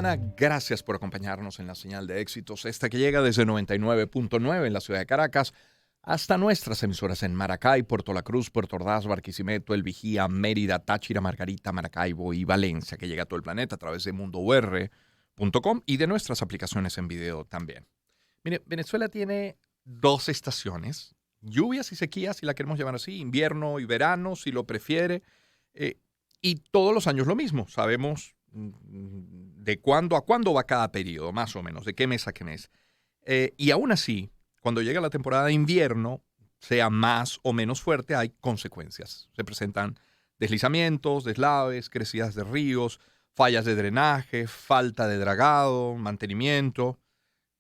mañana. Gracias por acompañarnos en la señal de éxitos, esta que llega desde 99.9 en la ciudad de Caracas hasta nuestras emisoras en Maracay, Puerto La Cruz, Puerto Ordaz, Barquisimeto, El Vigía, Mérida, Táchira, Margarita, Maracaibo y Valencia, que llega a todo el planeta a través de mundour.com y de nuestras aplicaciones en video también. Mire, Venezuela tiene dos estaciones, lluvias y sequías, si la queremos llamar así, invierno y verano, si lo prefiere, y todos los años lo mismo. Sabemos de cuándo a cuándo va cada periodo, más o menos, de qué mes a qué mes. Y aún así, cuando llega la temporada de invierno, sea más o menos fuerte, hay consecuencias. Se presentan deslizamientos, deslaves, crecidas de ríos, fallas de drenaje, falta de dragado, mantenimiento.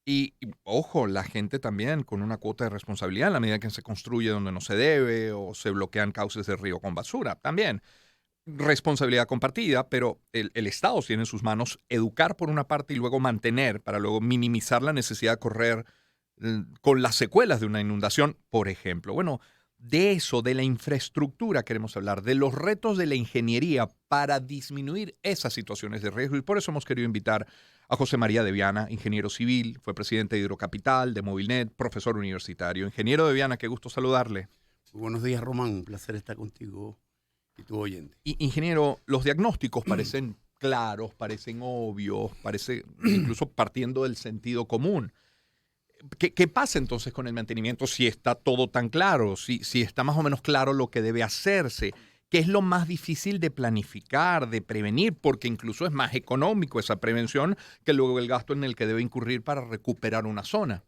Y, ojo, la gente también con una cuota de responsabilidad en la medida que se construye donde no se debe o se bloquean cauces de río con basura. También responsabilidad compartida, pero el Estado tiene en sus manos educar por una parte y luego mantener para luego minimizar la necesidad de correr con las secuelas de una inundación, por ejemplo. Bueno, de eso, de la infraestructura queremos hablar, de los retos de la ingeniería para disminuir esas situaciones de riesgo, y por eso hemos querido invitar a José María de Viana, ingeniero civil, fue presidente de Hidrocapital, de Movilnet, profesor universitario. Ingeniero de Viana, qué gusto saludarle. Muy buenos días, Román, un placer estar contigo y tu oyente. Ingeniero, los diagnósticos parecen claros, parecen obvios, parece incluso partiendo del sentido común. ¿Qué pasa entonces con el mantenimiento si está todo tan claro, si está más o menos claro lo que debe hacerse? ¿Qué es lo más difícil de planificar, de prevenir? Porque incluso es más económico esa prevención que luego el gasto en el que debe incurrir para recuperar una zona.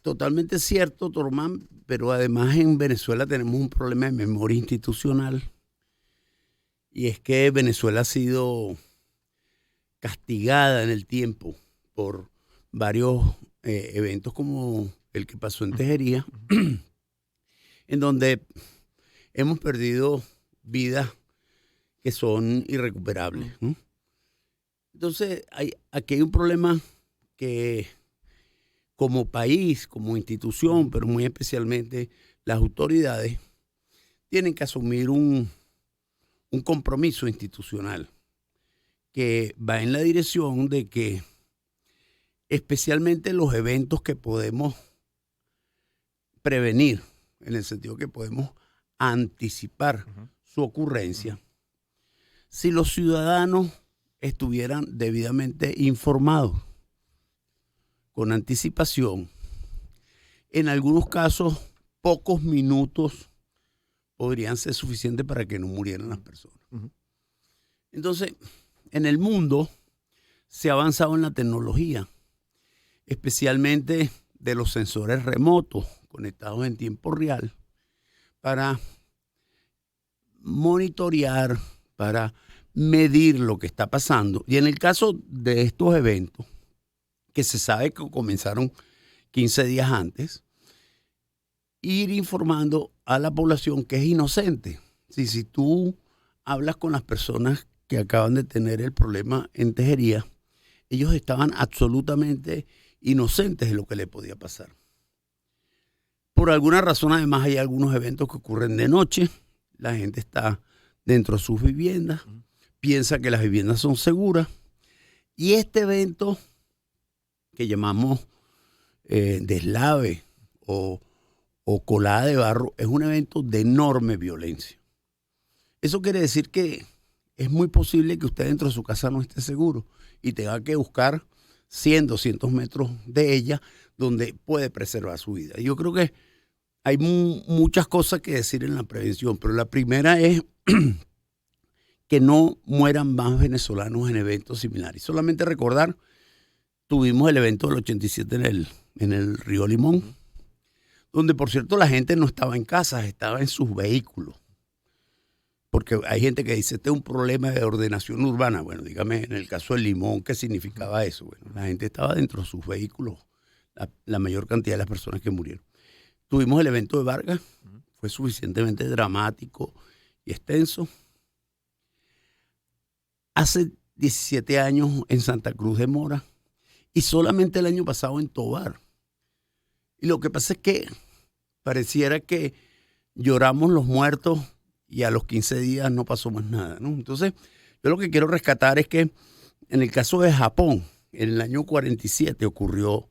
Totalmente cierto, Román, pero además en Venezuela tenemos un problema de memoria institucional, y es que Venezuela ha sido castigada en el tiempo por varios eventos como el que pasó en Tejería, en donde hemos perdido vidas que son irrecuperables, ¿no? Entonces, aquí hay un problema que como país, como institución, pero muy especialmente las autoridades, tienen que asumir un compromiso institucional que va en la dirección de que especialmente los eventos que podemos prevenir, en el sentido que podemos anticipar su ocurrencia, si los ciudadanos estuvieran debidamente informados con anticipación, en algunos casos pocos minutos podrían ser suficientes para que no murieran las personas. Entonces, en el mundo se ha avanzado en la tecnología, especialmente de los sensores remotos conectados en tiempo real, para monitorear, para medir lo que está pasando. Y en el caso de estos eventos, que se sabe que comenzaron 15 días antes, ir informando a la población que es inocente. Si tú hablas con las personas que acaban de tener el problema en Tejería, ellos estaban absolutamente inocentes de lo que le podía pasar. Por alguna razón, además, hay algunos eventos que ocurren de noche. La gente está dentro de sus viviendas, piensa que las viviendas son seguras. Y este evento que llamamos deslave o colada de barro es un evento de enorme violencia. Eso quiere decir que es muy posible que usted dentro de su casa no esté seguro y tenga que buscar 100, 200 metros de ella donde puede preservar su vida. Yo creo que hay muchas cosas que decir en la prevención, pero la primera es que no mueran más venezolanos en eventos similares. Solamente recordar, tuvimos el evento del 87 en el río Limón, donde por cierto la gente no estaba en casa, estaba en sus vehículos. Porque hay gente que dice, este es un problema de ordenación urbana. Bueno, dígame, en el caso del Limón, ¿qué significaba eso? Bueno, la gente estaba dentro de sus vehículos, la mayor cantidad de las personas que murieron. Tuvimos el evento de Vargas, fue suficientemente dramático y extenso. Hace 17 años en Santa Cruz de Mora y solamente el año pasado en Tovar. Y lo que pasa es que pareciera que lloramos los muertos y a los 15 días no pasó más nada, ¿no? Entonces, Yo lo que quiero rescatar es que en el caso de Japón, en el año 47 ocurrió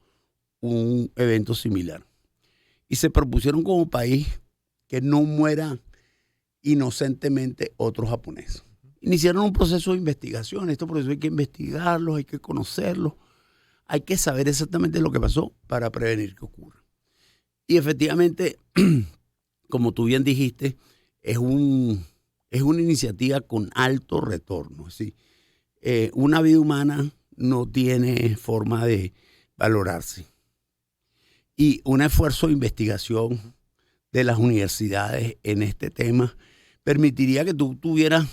un evento similar. Y se propusieron como país que no mueran inocentemente otros japoneses. Iniciaron un proceso de investigación. Estos procesos hay que investigarlos, hay que conocerlos, hay que saber exactamente lo que pasó para prevenir que ocurra. Y efectivamente, como tú bien dijiste, es una iniciativa con alto retorno. Es decir, una vida humana no tiene forma de valorarse. Y un esfuerzo de investigación de las universidades en este tema permitiría que tú tuvieras,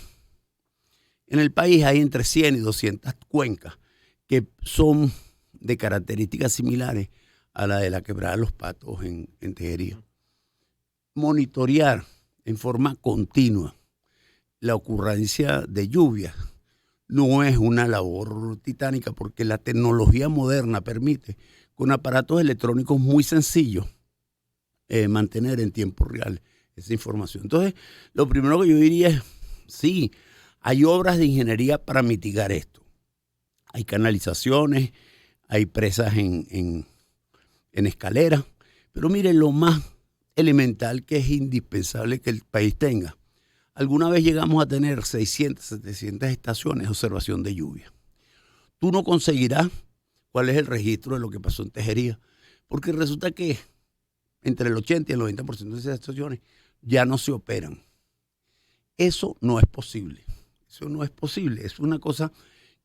en el país hay entre 100 y 200 cuencas que son de características similares a la de la Quebrada de los Patos en Tejería. Monitorear en forma continua la ocurrencia de lluvias no es una labor titánica, porque la tecnología moderna permite con aparatos electrónicos muy sencillos mantener en tiempo real esa información. Entonces, lo primero que yo diría es, sí, hay obras de ingeniería para mitigar esto. Hay canalizaciones, hay presas en escaleras, pero mire, lo más elemental que es indispensable que el país tenga. Alguna vez llegamos a tener 600, 700 estaciones de observación de lluvia. Tú no conseguirás cuál es el registro de lo que pasó en Tejería, porque resulta que entre el 80 y el 90% de esas estaciones ya no se operan. Eso no es posible. Eso no es posible. Es una cosa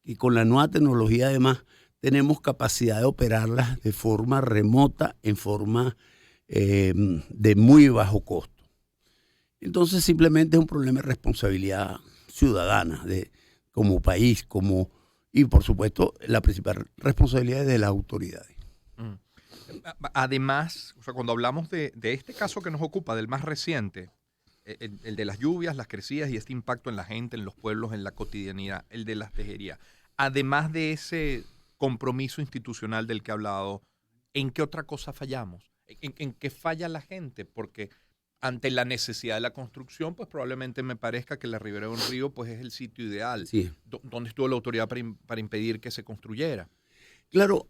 que con la nueva tecnología además tenemos capacidad de operarlas de forma remota, en forma de muy bajo costo. Entonces simplemente es un problema de responsabilidad ciudadana como país, y por supuesto la principal responsabilidad es de las autoridades. Además, o sea, cuando hablamos de este caso que nos ocupa, del más reciente, el de las lluvias, las crecidas y este impacto en la gente, en los pueblos, en la cotidianidad, el de las tejerías, además de ese compromiso institucional del que he hablado, ¿en qué otra cosa fallamos? ¿En qué falla la gente? Porque ante la necesidad de la construcción, pues probablemente me parezca que la ribera de un río pues, es el sitio ideal. Sí. ¿Dónde estuvo la autoridad para impedir que se construyera? Claro,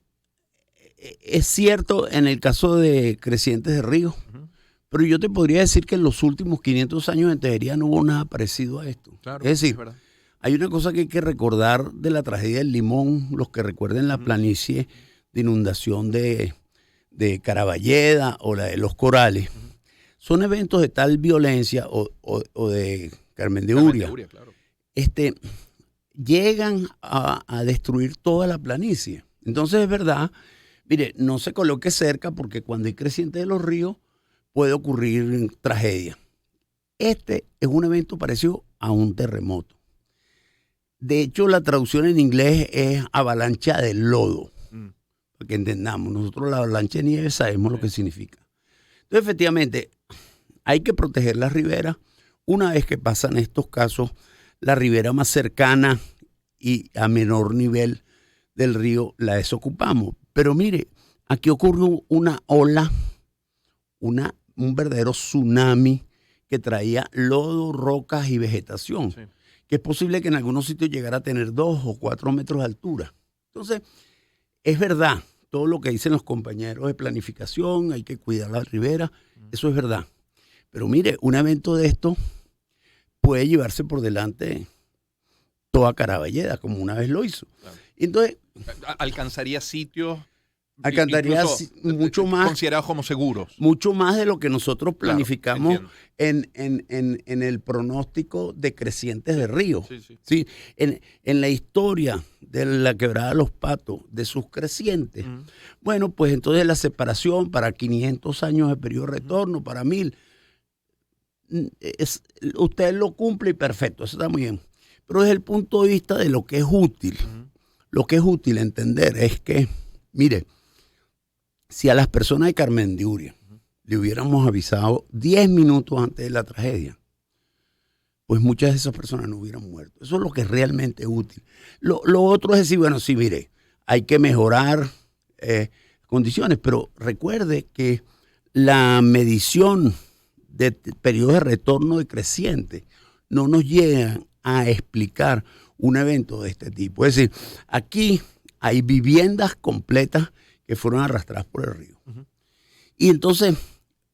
es cierto en el caso de crecientes de ríos, pero yo te podría decir que en los últimos 500 años en Tejería no hubo nada parecido a esto. Claro, es decir, verdad. Hay una cosa que hay que recordar de la tragedia del Limón, los que recuerden la planicie de inundación de Caraballeda o la de Los Corales. Son eventos de tal violencia o de Carmen de Uria, claro. Llegan a destruir toda la planicie. Entonces es verdad, mire, no se coloque cerca porque cuando hay creciente de los ríos puede ocurrir tragedia. Este es un evento parecido a un terremoto. De hecho, la traducción en inglés es avalancha de lodo, para que entendamos. Nosotros la avalancha de nieve sabemos lo que significa. Entonces, efectivamente, hay que proteger las riberas. Una vez que pasan estos casos, la ribera más cercana y a menor nivel del río la desocupamos. Pero mire, aquí ocurrió una ola, un verdadero tsunami que traía lodo, rocas y vegetación. Sí. Que es posible que en algunos sitios llegara a tener 2 o 4 metros de altura. Entonces, es verdad, todo lo que dicen los compañeros de planificación, hay que cuidar la ribera, eso es verdad. Pero mire, un evento de esto puede llevarse por delante toda Caraballeda, como una vez lo hizo. Claro. Entonces, alcanzaría sitios mucho más considerados como seguros. Mucho más de lo que nosotros planificamos, claro, en el pronóstico de crecientes de río. Sí. ¿Sí? En la historia de la Quebrada de los Patos, de sus crecientes, bueno, pues entonces la separación para 500 años de periodo de retorno, para 1000, usted lo cumple y perfecto, eso está muy bien. Pero desde el punto de vista de lo que es útil, lo que es útil entender es que, mire, si a las personas de Carmen de Uria le hubiéramos avisado 10 minutos antes de la tragedia, pues muchas de esas personas no hubieran muerto. Eso es lo que es realmente útil. Lo otro es decir, bueno, sí, mire, hay que mejorar condiciones, pero recuerde que la medición de periodos de retorno decreciente no nos llega a explicar un evento de este tipo. Es decir, aquí hay viviendas completas que fueron arrastradas por el río. Ujú. Y entonces,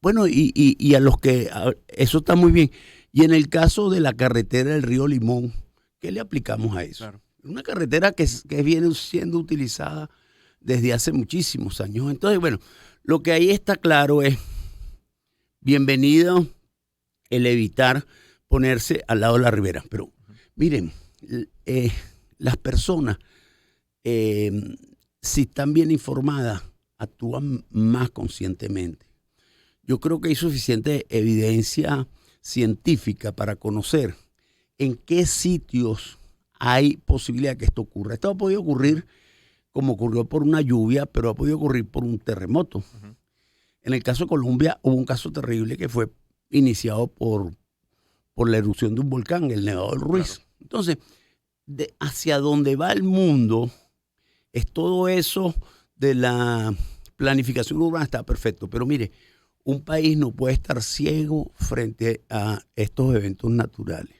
bueno, y a los que, eso está muy bien. Y en el caso de la carretera del río Limón, ¿qué le aplicamos a eso? Claro. Una carretera que viene siendo utilizada desde hace muchísimos años. Entonces, bueno, lo que ahí está claro es, bienvenido el evitar ponerse al lado de la ribera. Pero miren, las personas, si están bien informadas, actúan más conscientemente. Yo creo que hay suficiente evidencia científica para conocer en qué sitios hay posibilidad de que esto ocurra. Esto ha podido ocurrir como ocurrió por una lluvia, pero ha podido ocurrir por un terremoto. Ujú. En el caso de Colombia hubo un caso terrible que fue iniciado por la erupción de un volcán, el Nevado del Ruiz. Claro. Entonces, hacia dónde va el mundo, es todo eso de la planificación urbana está perfecto. Pero mire, un país no puede estar ciego frente a estos eventos naturales.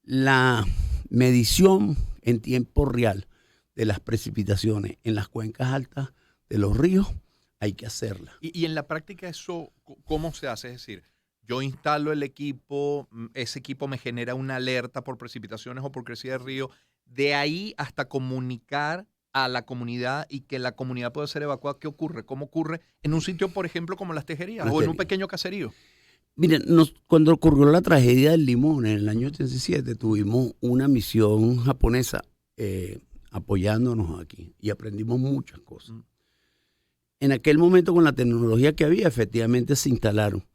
La medición en tiempo real de las precipitaciones en las cuencas altas de los ríos hay que hacerla. Y en la práctica eso, ¿cómo se hace? Es decir, yo instalo el equipo, ese equipo me genera una alerta por precipitaciones o por crecida del río, de ahí hasta comunicar a la comunidad y que la comunidad pueda ser evacuada. ¿Qué ocurre? ¿Cómo ocurre en un sitio, por ejemplo, como Las Tejerías o en un pequeño caserío? Miren, cuando ocurrió la tragedia del Limón en el año 87, tuvimos una misión japonesa apoyándonos aquí y aprendimos muchas cosas. En aquel momento, con la tecnología que había, efectivamente se instalaron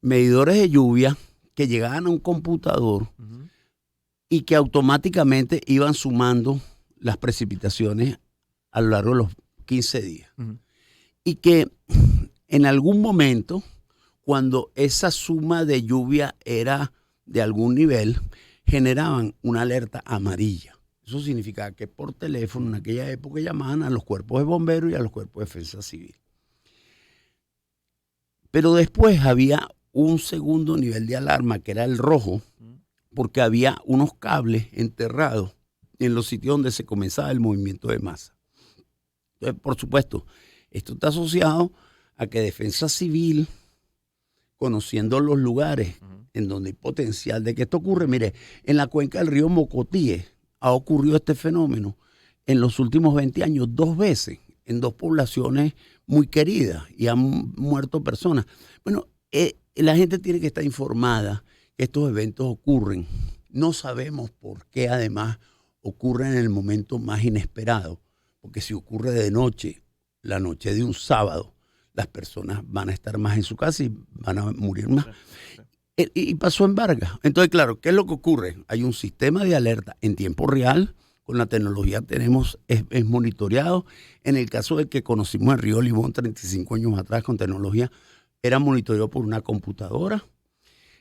medidores de lluvia que llegaban a un computador y que automáticamente iban sumando las precipitaciones a lo largo de los 15 días. Y que en algún momento, cuando esa suma de lluvia era de algún nivel, generaban una alerta amarilla. Eso significaba que por teléfono en aquella época llamaban a los cuerpos de bomberos y a los cuerpos de defensa civil. Pero después había un segundo nivel de alarma, que era el rojo, porque había unos cables enterrados en los sitios donde se comenzaba el movimiento de masa. Entonces, por supuesto, esto está asociado a que Defensa Civil, conociendo los lugares en donde hay potencial de que esto ocurre, mire, en la cuenca del río Mocotíe ha ocurrido este fenómeno en los últimos 20 años 2 veces, en 2 poblaciones muy queridas y han muerto personas. Bueno, la gente tiene que estar informada que estos eventos ocurren. No sabemos por qué además ocurren en el momento más inesperado, porque si ocurre de noche, la noche de un sábado, las personas van a estar más en su casa y van a morir más. Y pasó en Vargas. Entonces, claro, ¿qué es lo que ocurre? Hay un sistema de alerta en tiempo real. Con la tecnología tenemos, es monitoreado. En el caso del que conocimos el río Limón 35 años atrás con tecnología, era monitoreado por una computadora.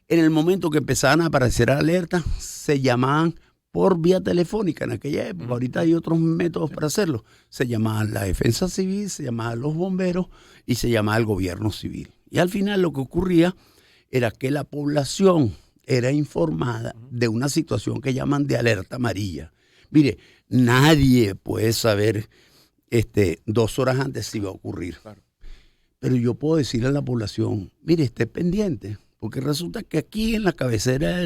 En el momento que empezaban a aparecer alertas, se llamaban por vía telefónica en aquella época. Ahorita hay otros métodos para hacerlo. Se llamaba la Defensa Civil, se llamaba los bomberos y se llamaba el gobierno civil. Y al final lo que ocurría era que la población era informada de una situación que llaman de alerta amarilla. Mire, nadie puede saber 2 horas antes si va a ocurrir. Claro. Pero yo puedo decirle a la población, mire, esté pendiente, porque resulta que aquí en la cabecera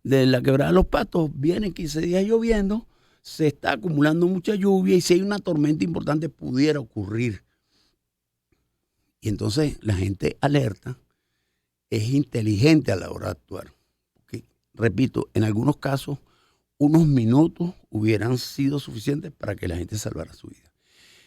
de la Quebrada de los Patos vienen 15 días lloviendo, se está acumulando mucha lluvia y si hay una tormenta importante pudiera ocurrir. Y entonces la gente alerta, es inteligente a la hora de actuar. Porque, repito, en algunos casos, unos minutos hubieran sido suficientes para que la gente salvara su vida.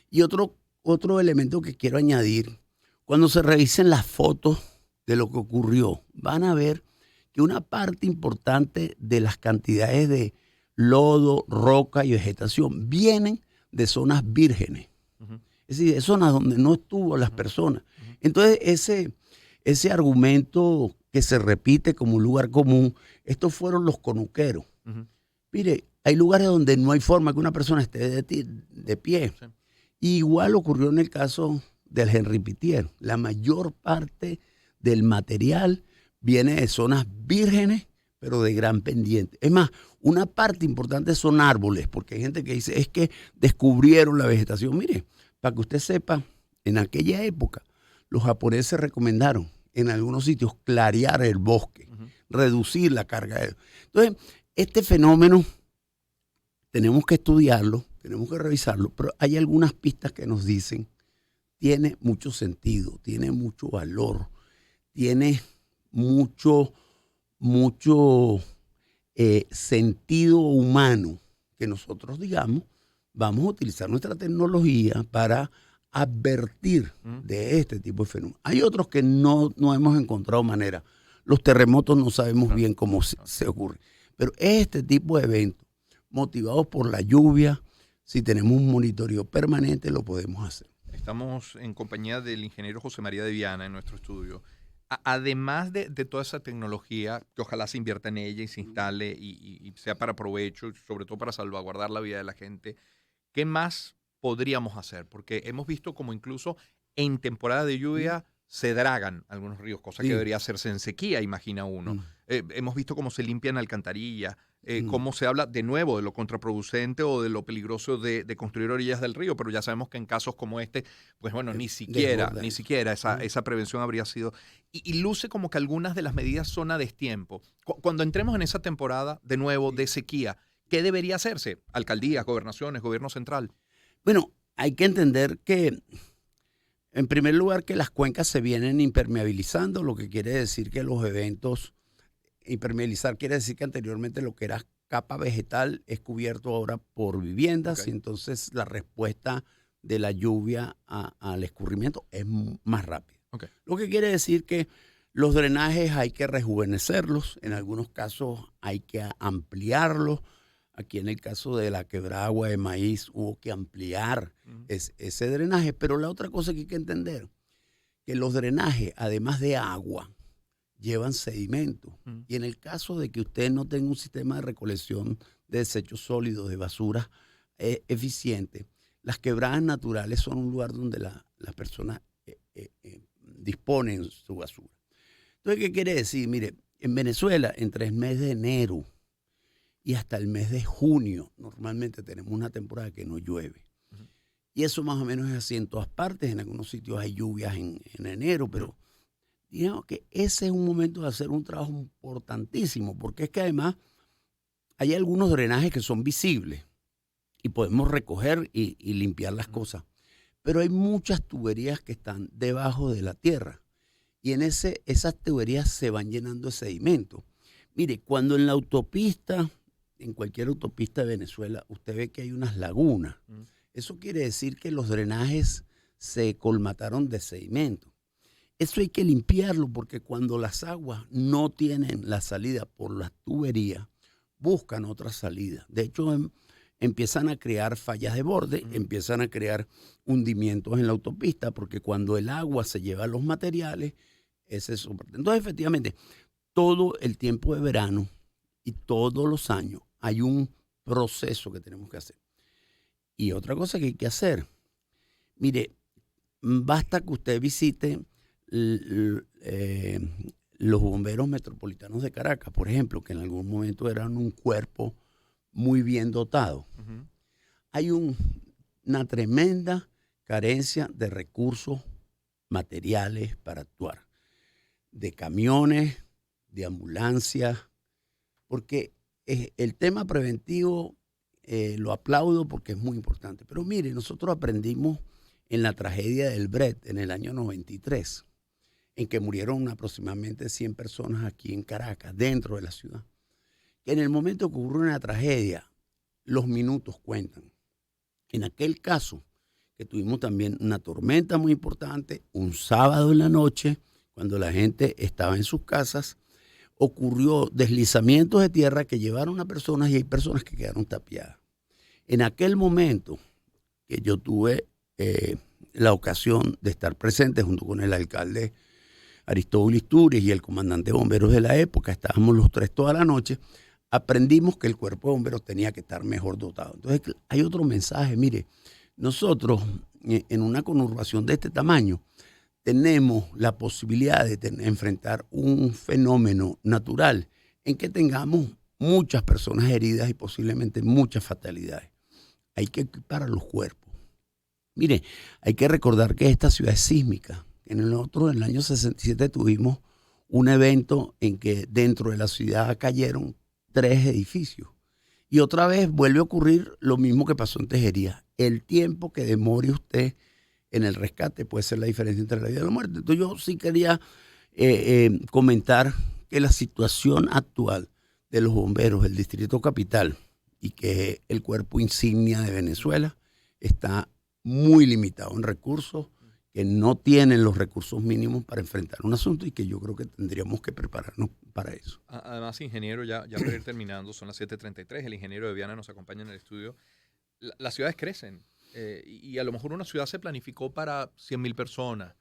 Y otro elemento que quiero añadir, cuando se revisen las fotos de lo que ocurrió, van a ver que una parte importante de las cantidades de lodo, roca y vegetación vienen de zonas vírgenes. Es decir, de zonas donde no estuvo las personas. Entonces, ese argumento que se repite como un lugar común, estos fueron los conuqueros. Mire, hay lugares donde no hay forma que una persona esté de pie. Sí. Igual ocurrió en el caso del Henri Pittier. La mayor parte del material viene de zonas vírgenes, pero de gran pendiente. Es más, Una parte importante son árboles, porque hay gente que dice, es que descubrieron la vegetación. Mire, para que usted sepa, en aquella época, los japoneses recomendaron en algunos sitios clarear el bosque, reducir la carga. Entonces, este fenómeno tenemos que estudiarlo, tenemos que revisarlo, pero hay algunas pistas que nos dicen, tiene mucho sentido, tiene mucho valor, tiene mucho sentido humano que nosotros, digamos, vamos a utilizar nuestra tecnología para advertir de este tipo de fenómenos. Hay otros que no hemos encontrado manera. Los terremotos no sabemos bien cómo se ocurre. Pero este tipo de eventos, motivados por la lluvia, si tenemos un monitoreo permanente, lo podemos hacer. Estamos en compañía del ingeniero José María de Viana en nuestro estudio. Además de toda esa tecnología, que ojalá se invierta en ella y se instale y sea para provecho, sobre todo para salvaguardar la vida de la gente, ¿qué más podríamos hacer? Porque hemos visto como incluso en temporada de lluvia se dragan algunos ríos, cosa que debería hacerse en sequía, imagina uno. Hemos visto cómo se limpian alcantarillas, cómo se habla de nuevo de lo contraproducente o de lo peligroso de construir orillas del río, pero ya sabemos que en casos como este, pues bueno, ni siquiera esa prevención habría sido. Y luce como que algunas de las medidas son a destiempo. Cuando entremos en esa temporada de nuevo de sequía, ¿qué debería hacerse? Alcaldías, gobernaciones, gobierno central. Bueno, hay que entender que, en primer lugar, que las cuencas se vienen impermeabilizando, lo que quiere decir que los eventos, impermeabilizar quiere decir que anteriormente lo que era capa vegetal es cubierto ahora por viviendas, y entonces la respuesta de la lluvia al escurrimiento es más rápida. Lo que quiere decir que los drenajes hay que rejuvenecerlos, en algunos casos hay que ampliarlos. Aquí en el caso de la quebrada Agua de Maíz hubo que ampliar ese drenaje, pero la otra cosa que hay que entender, que los drenajes, además de agua, llevan sedimento. Y en el caso de que usted no tenga un sistema de recolección de desechos sólidos, de basura eficiente, las quebradas naturales son un lugar donde las personas disponen su basura. Entonces, ¿qué quiere decir? Mire, en Venezuela, entre el mes de enero y hasta el mes de junio, normalmente tenemos una temporada que no llueve. Y eso más o menos es así en todas partes. En algunos sitios hay lluvias en enero, pero digamos que ese es un momento de hacer un trabajo importantísimo, porque es que además hay algunos drenajes que son visibles y podemos recoger y limpiar las cosas. Pero hay muchas tuberías que están debajo de la tierra y en esas tuberías se van llenando de sedimento. Mire, cuando en la autopista, en cualquier autopista de Venezuela, usted ve que hay unas lagunas. Eso quiere decir que los drenajes se colmataron de sedimento. Eso hay que limpiarlo porque cuando las aguas no tienen la salida por las tuberías, buscan otra salida. De hecho, empiezan a crear fallas de borde, empiezan a crear hundimientos en la autopista, porque cuando el agua se lleva los materiales, ese es su... Entonces, efectivamente, todo el tiempo de verano y todos los años hay un proceso que tenemos que hacer. Y otra cosa que hay que hacer, mire, basta que usted visite los bomberos metropolitanos de Caracas, por ejemplo, que en algún momento eran un cuerpo muy bien dotado. Hay una tremenda carencia de recursos materiales para actuar, de camiones, de ambulancias, porque el tema preventivo lo aplaudo porque es muy importante. Pero mire, nosotros aprendimos en la tragedia del Bret en el año 93, en que murieron aproximadamente 100 personas aquí en Caracas, dentro de la ciudad. Que en el momento que ocurre una tragedia, los minutos cuentan. En aquel caso, que tuvimos también una tormenta muy importante, un sábado en la noche, cuando la gente estaba en sus casas, ocurrió deslizamientos de tierra que llevaron a personas y hay personas que quedaron tapiadas. En aquel momento que yo tuve la ocasión de estar presente junto con el alcalde Aristóbulo Isturiz y el comandante de bomberos de la época, estábamos los tres toda la noche, aprendimos que el cuerpo de bomberos tenía que estar mejor dotado. Entonces hay otro mensaje, mire, nosotros en una conurbación de este tamaño tenemos la posibilidad de enfrentar un fenómeno natural en que tengamos muchas personas heridas y posiblemente muchas fatalidades. Hay que equipar a los cuerpos. Mire, hay que recordar que esta ciudad es sísmica. En el año 67 tuvimos un evento en que dentro de la ciudad cayeron 3 edificios. Y otra vez vuelve a ocurrir lo mismo que pasó en Tejería. El tiempo que demore usted en el rescate puede ser la diferencia entre la vida y la muerte. Entonces yo sí quería comentar que la situación actual de los bomberos del Distrito Capital y que es el cuerpo insignia de Venezuela está muy limitado en recursos, que no tienen los recursos mínimos para enfrentar un asunto y que yo creo que tendríamos que prepararnos para eso. Además, ingeniero, ya para ir terminando, son las 7:33, el ingeniero de Viana nos acompaña en el estudio. Las ciudades crecen y a lo mejor una ciudad se planificó para 100.000 personas,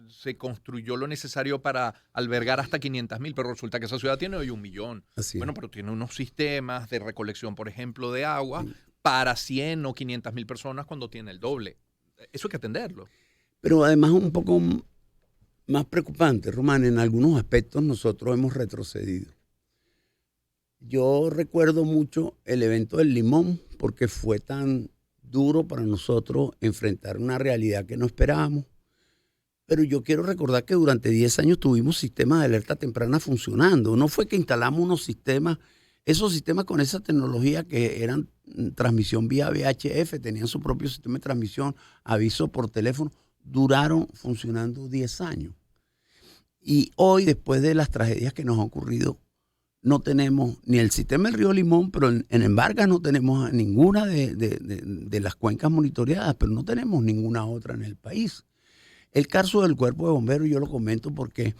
se construyó lo necesario para albergar hasta 500.000, pero resulta que esa ciudad tiene hoy 1 millón. Bueno, pero tiene unos sistemas de recolección, por ejemplo, de agua para 100 o 500.000 personas cuando tiene el doble. Eso hay que atenderlo. Pero además un poco más preocupante, Román, en algunos aspectos nosotros hemos retrocedido. Yo recuerdo mucho el evento del Limón porque fue tan duro para nosotros enfrentar una realidad que no esperábamos. Pero yo quiero recordar que durante 10 años tuvimos sistemas de alerta temprana funcionando. No fue que instalamos unos sistemas, esos sistemas con esa tecnología que eran transmisión vía VHF, tenían su propio sistema de transmisión, aviso por teléfono, duraron funcionando 10 años. Y hoy, después de las tragedias que nos han ocurrido, no tenemos ni el sistema del río Limón, pero en Embargas no tenemos ninguna de las cuencas monitoreadas, pero no tenemos ninguna otra en el país. El caso del cuerpo de bomberos yo lo comento porque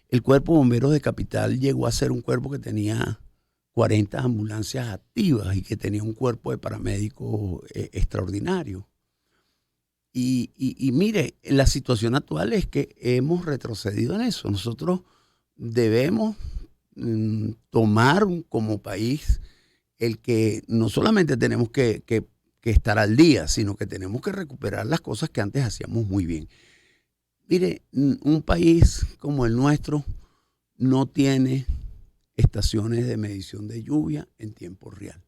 el cuerpo de bomberos de Capital llegó a ser un cuerpo que tenía 40 ambulancias activas y que tenía un cuerpo de paramédicos extraordinario. Y mire, la situación actual es que hemos retrocedido en eso. Nosotros debemos tomar como país el que no solamente tenemos que estar al día, sino que tenemos que recuperar las cosas que antes hacíamos muy bien. Mire, un país como el nuestro no tiene estaciones de medición de lluvia en tiempo real.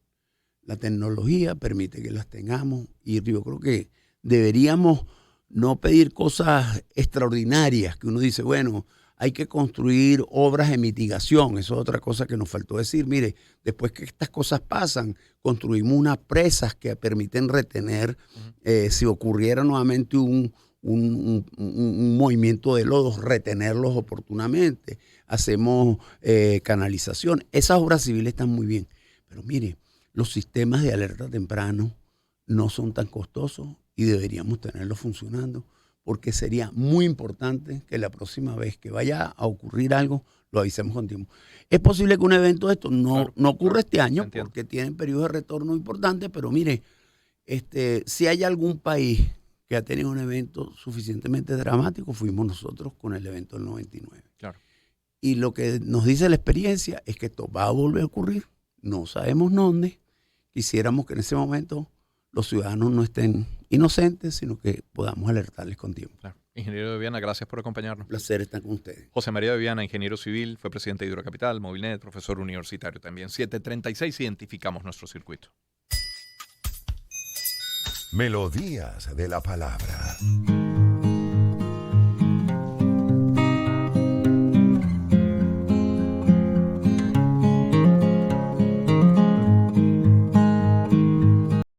La tecnología permite que las tengamos y yo creo que deberíamos no pedir cosas extraordinarias que uno dice, bueno, hay que construir obras de mitigación. Eso es otra cosa que nos faltó decir. Mire, después que estas cosas pasan, construimos unas presas que permiten retener, si ocurriera nuevamente un movimiento de lodos, retenerlos oportunamente. Hacemos canalización. Esas obras civiles están muy bien. Pero mire, los sistemas de alerta temprano no son tan costosos y deberíamos tenerlos funcionando porque sería muy importante que la próxima vez que vaya a ocurrir algo, lo avisemos con tiempo. Es posible que un evento de esto no ocurra este año porque tienen periodos de retorno importantes, pero mire, si hay algún país que ha tenido un evento suficientemente dramático, fuimos nosotros con el evento del 99. Claro. Y lo que nos dice la experiencia es que esto va a volver a ocurrir, no sabemos dónde. Quisiéramos que en ese momento los ciudadanos no estén inocentes, sino que podamos alertarles con tiempo. Claro. Ingeniero de Viana, gracias por acompañarnos. Un placer estar con ustedes. José María de Viana, ingeniero civil, fue presidente de Hidrocapital, Movilnet, profesor universitario también. 7:36, identificamos nuestro circuito. Melodías de la palabra.